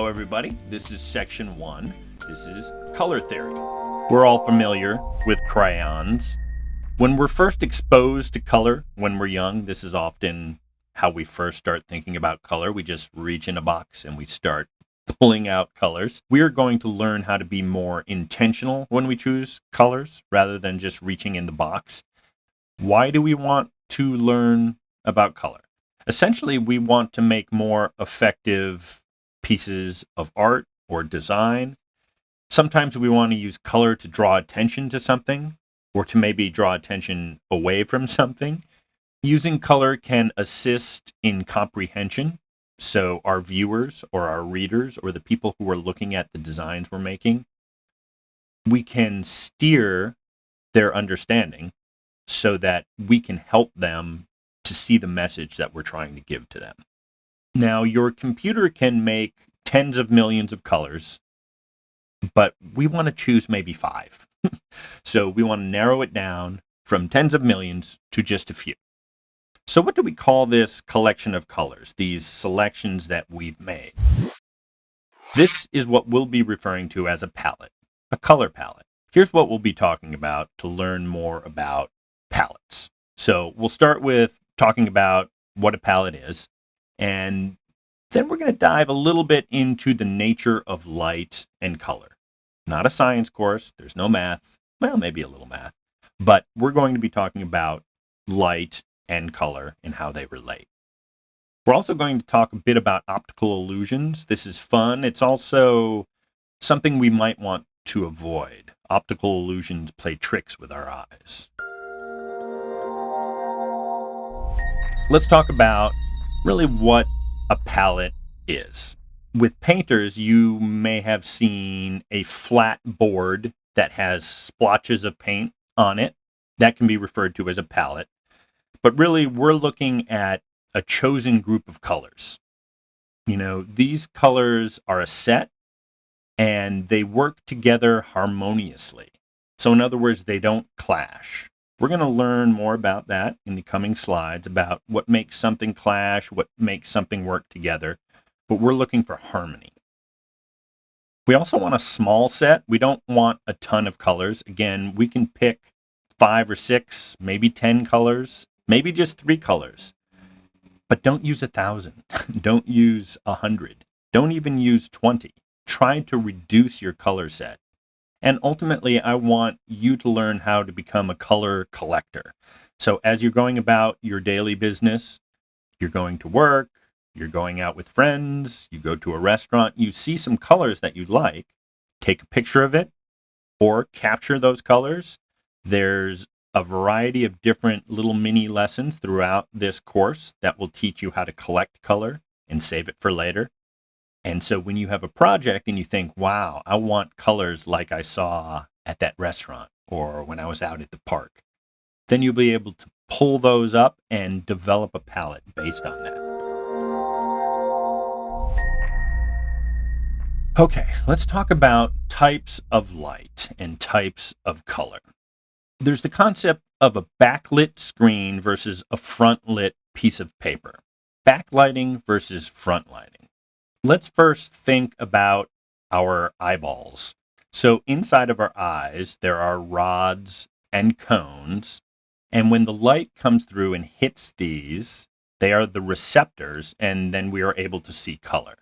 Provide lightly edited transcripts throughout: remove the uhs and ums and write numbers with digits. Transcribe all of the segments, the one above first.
Hello, everybody. This is section 1. This is color theory. We're all familiar with crayons. When we're first exposed to color when we're young, this is often how we first start thinking about color. We just reach in a box and we start pulling out colors. We're going to learn how to be more intentional when we choose colors rather than just reaching in the box. Why do we want to learn about color? Essentially, we want to make more effective pieces of art or design. Sometimes we want to use color to draw attention to something or to maybe draw attention away from something. Using color can assist in comprehension. So our viewers or our readers or the people who are looking at the designs we're making, we can steer their understanding so that we can help them to see the message that we're trying to give to them. Now, your computer can make tens of millions of colors, but we want to choose maybe 5. So we want to narrow it down from tens of millions to just a few. So what do we call this collection of colors, these selections that we've made? This is what we'll be referring to as a palette, a color palette. Here's what we'll be talking about to learn more about palettes. So we'll start with talking about what a palette is, and then we're going to dive a little bit into the nature of light and color. Not a science course, there's no math, well, maybe a little math, but we're going to be talking about light and color and how they relate. We're also going to talk a bit about optical illusions. This is fun. It's also something we might want to avoid. Optical illusions play tricks with our eyes. Let's talk about really what a palette is. With painters, you may have seen a flat board that has splotches of paint on it. That can be referred to as a palette. But really, we're looking at a chosen group of colors. You know, these colors are a set and they work together harmoniously. So in other words, they don't clash. We're going to learn more about that in the coming slides, about what makes something clash, what makes something work together, but we're looking for harmony. We also want a small set. We don't want a ton of colors. Again, we can pick 5 or 6, maybe 10 colors, maybe just 3 colors, but don't use 1,000. Don't use 100. Don't even use 20. Try to reduce your color set. And ultimately, I want you to learn how to become a color collector. So as you're going about your daily business, you're going to work, you're going out with friends, you go to a restaurant, you see some colors that you like, take a picture of it or capture those colors. There's a variety of different little mini lessons throughout this course that will teach you how to collect color and save it for later. And so when you have a project and you think, wow, I want colors like I saw at that restaurant or when I was out at the park, then you'll be able to pull those up and develop a palette based on that. Okay, let's talk about types of light and types of color. There's the concept of a backlit screen versus a front-lit piece of paper. Backlighting versus front lighting. Let's first think about our eyeballs. So inside of our eyes, there are rods and cones. And when the light comes through and hits these, they are the receptors, and then we are able to see color.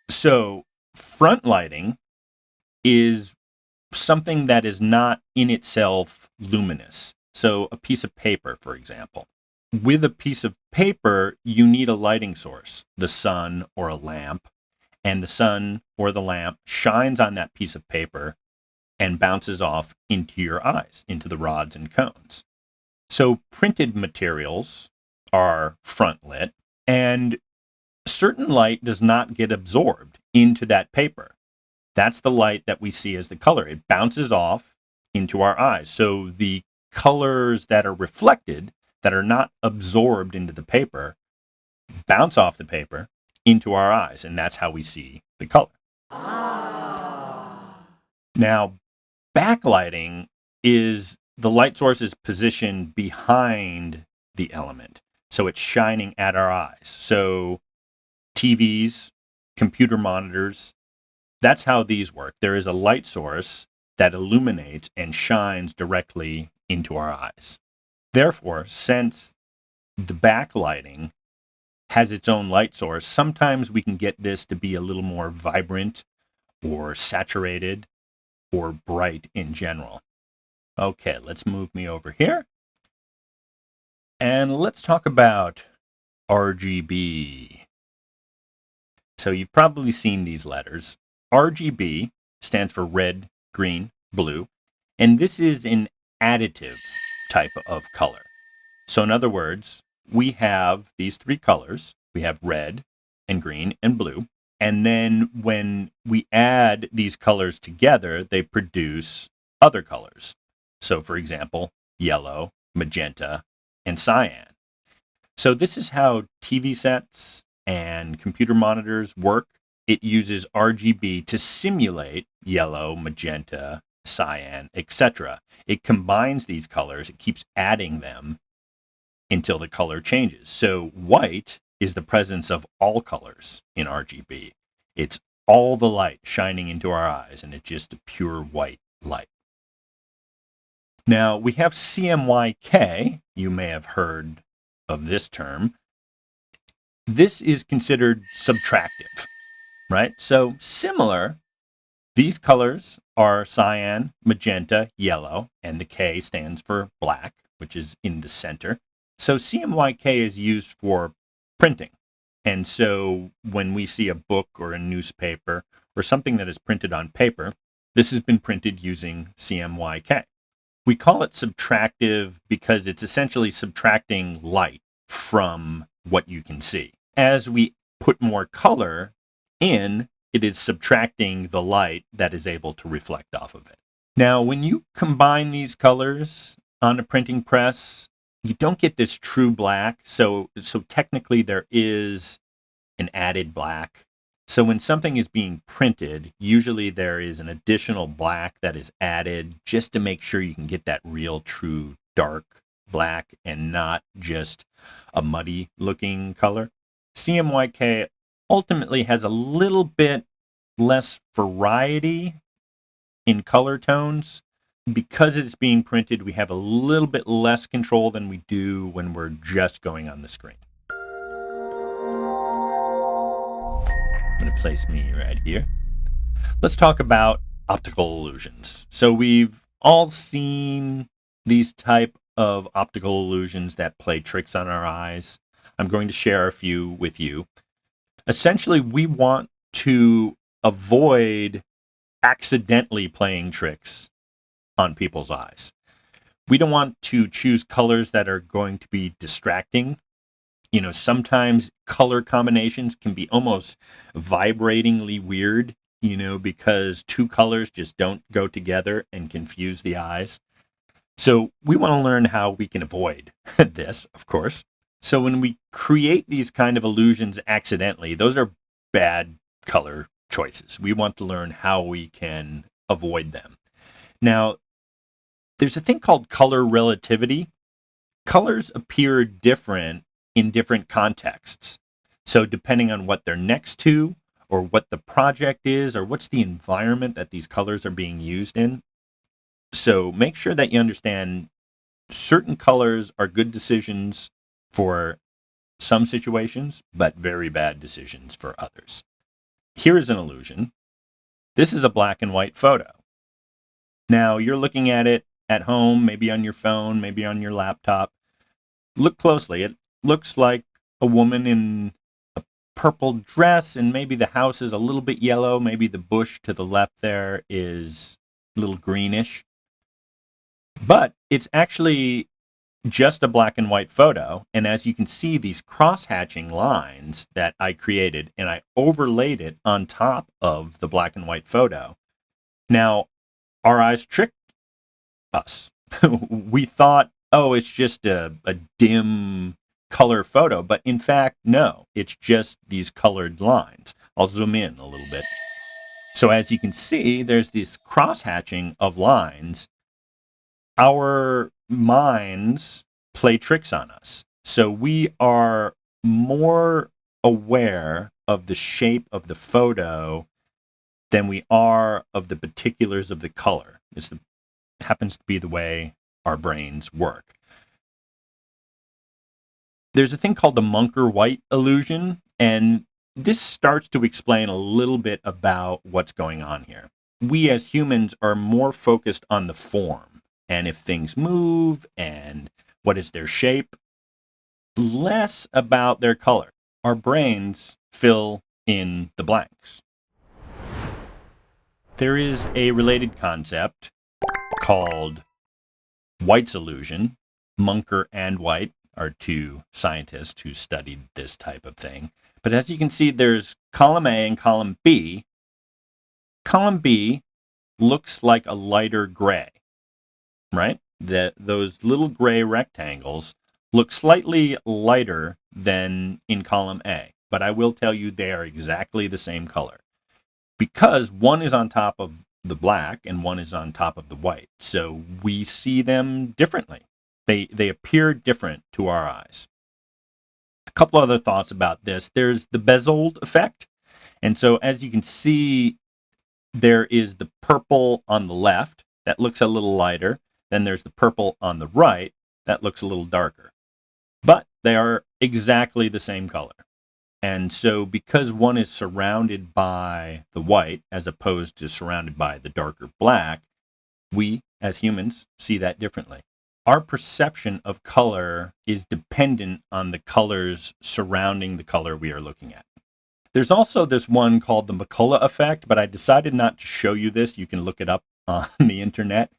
So front lighting is something that is not in itself luminous. So a piece of paper, for example. With a piece of paper, you need a lighting source, the sun or a lamp, and the sun or the lamp shines on that piece of paper and bounces off into your eyes, into the rods and cones. So printed materials are front lit, and certain light does not get absorbed into that paper. That's the light that we see as the color. It bounces off into our eyes. So the colors that are reflected, that are not absorbed into the paper, bounce off the paper into our eyes, and that's how we see the color. Now, backlighting is the light source is positioned behind the element, so it's shining at our eyes. So TVs, computer monitors, that's how these work. There is a light source that illuminates and shines directly into our eyes. Therefore, since the backlighting has its own light source, sometimes we can get this to be a little more vibrant or saturated or bright in general. Okay, let's move me over here. And let's talk about RGB. So you've probably seen these letters. RGB stands for red, green, blue, and this is an additive type of color. So in other words, we have these three colors. We have red and green and blue. And then when we add these colors together, they produce other colors. So for example, yellow, magenta, and cyan. So this is how TV sets and computer monitors work. It uses RGB to simulate yellow, magenta, cyan, etc. It combines these colors, it keeps adding them until the color changes. So white is the presence of all colors in RGB. It's all the light shining into our eyes, and it's just a pure white light. Now, we have CMYK. You may have heard of this term. This is considered subtractive, right? So similar, these colors are cyan, magenta, yellow, and the K stands for black, which is in the center. So CMYK is used for printing. And so when we see a book or a newspaper or something that is printed on paper, this has been printed using CMYK. We call it subtractive because it's essentially subtracting light from what you can see. As we put more color in, it is subtracting the light that is able to reflect off of it. Now, when you combine these colors on a printing press, you don't get this true black. So technically there is an added black. So when something is being printed, usually there is an additional black that is added just to make sure you can get that real true dark black and not just a muddy looking color. CMYK ultimately has a little bit less variety in color tones. Because it's being printed, we have a little bit less control than we do when we're just going on the screen. I'm going to place me right here. Let's talk about optical illusions. So we've all seen these type of optical illusions that play tricks on our eyes. I'm going to share a few with you. Essentially, we want to avoid accidentally playing tricks on people's eyes. We don't want to choose colors that are going to be distracting. Sometimes color combinations can be almost vibratingly weird, because two colors just don't go together and confuse the eyes. So we want to learn how we can avoid this, of course. So when we create these kind of illusions accidentally, those are bad color choices. We want to learn how we can avoid them. Now, there's a thing called color relativity. Colors appear different in different contexts. So depending on what they're next to, or what the project is, or what's the environment that these colors are being used in. So make sure that you understand certain colors are good decisions for some situations, but very bad decisions for others. Here is an illusion. This is a black and white photo. Now you're looking at it at home, maybe on your phone, maybe on your laptop. Look closely. It looks like a woman in a purple dress, and maybe the house is a little bit yellow. Maybe the bush to the left there is a little greenish. But it's actually just a black and white photo. And as you can see, these cross-hatching lines that I created, and I overlaid it on top of the black and white photo. Now, our eyes tricked us. We thought, oh, it's just a dim color photo. But in fact, no, it's just these colored lines. I'll zoom in a little bit. So as you can see, there's this cross-hatching of lines. Our minds play tricks on us. So we are more aware of the shape of the photo than we are of the particulars of the color. This happens to be the way our brains work. There's a thing called the Munker-White illusion, and this starts to explain a little bit about what's going on here. We as humans are more focused on the form, and if things move, and what is their shape, less about their color. Our brains fill in the blanks. There is a related concept called White's illusion. Munker and White are two scientists who studied this type of thing. But as you can see, there's column A and column B. Column B looks like a lighter gray, right? Those little gray rectangles look slightly lighter than in column A, but I will tell you they are exactly the same color because one is on top of the black and one is on top of the white. So we see them differently. They appear different to our eyes. A couple other thoughts about this. There's the bezeled effect. And so as you can see, there is the purple on the left that looks a little lighter. Then there's the purple on the right that looks a little darker. But they are exactly the same color. And so because one is surrounded by the white as opposed to surrounded by the darker black, we as humans see that differently. Our perception of color is dependent on the colors surrounding the color we are looking at. There's also this one called the McCullough effect, but I decided not to show you this. You can look it up on the internet.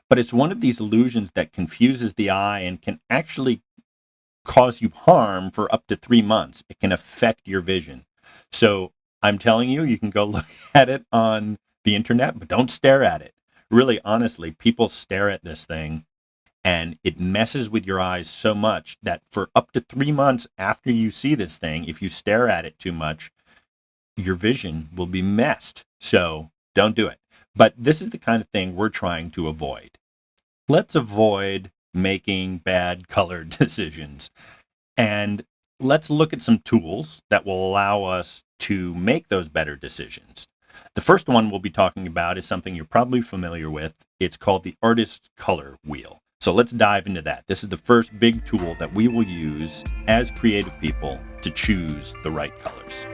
But it's one of these illusions that confuses the eye and can actually cause you harm for up to 3 months. It can affect your vision. So I'm telling you, you can go look at it on the internet, but don't stare at it. Really, honestly, people stare at this thing and it messes with your eyes so much that for up to 3 months after you see this thing, if you stare at it too much, your vision will be messed. So don't do it. But this is the kind of thing we're trying to avoid. Let's avoid making bad color decisions. And let's look at some tools that will allow us to make those better decisions. The first one we'll be talking about is something you're probably familiar with. It's called the Artist's Color Wheel. So let's dive into that. This is the first big tool that we will use as creative people to choose the right colors.